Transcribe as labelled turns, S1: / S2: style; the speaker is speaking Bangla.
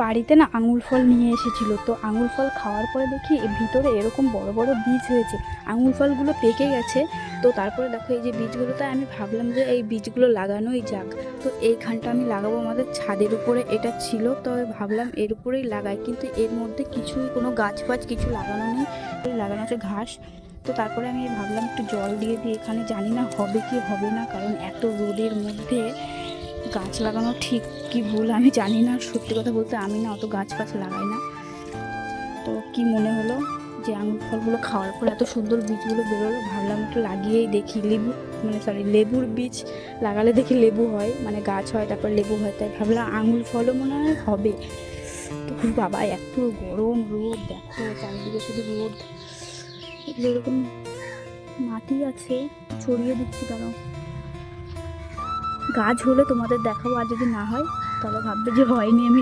S1: বাড়িতে না আঙুর ফল নিয়ে এসেছিলো, তো আঙুর ফল খাওয়ার পরে দেখি এর ভিতরে এরকম বড় বড় বীজ হয়েছে। আঙুর ফলগুলো পেকে গেছে। তো তারপরে দেখো এই যে বীজগুলোতে আমি ভাবলাম যে এই বীজগুলো লাগানোই যাক। তো এইখানটা আমি লাগাবো আমাদের ছাদের উপরে, এটা ছিল তো ভাবলাম এর উপরেই লাগাই, কিন্তু এর মধ্যে কিছুই কোনো গাছ ফাছ কিছু লাগানো নেই, লাগানো আছে ঘাস। তো তারপরে আমি ভাবলাম একটু জল দিয়ে দিই এখানে, জানি না হবে কি হবে না, কারণ এত রোদের মধ্যে গাছ লাগানো ঠিক কি ভুল আমি জানি না। সত্যি কথা বলতে আমি না অত গাছ ফাছ লাগাই না। তো কি মনে হলো যে আঙুর ফলগুলো খাওয়ার পর এত সুন্দর বীজগুলো বেরোলো, ভাবলাম একটু লাগিয়েই দেখি। লেবুর বীজ লাগালে দেখি লেবু হয়, মানে গাছ হয়, তারপর লেবু হয়, তাই ভাবলাম আঙুর ফলও মনে হয় হবে। তো বাবা এত গরম রোদ, দেখো চারিদিকে শুধু রোদ। এরকম মাটি আছে, ছড়িয়ে দিচ্ছি কারণ গাছ হলে তোমাদের দেখাবো, আর যদি না হয় তাহলে ভাববে যে হয়নি। আমি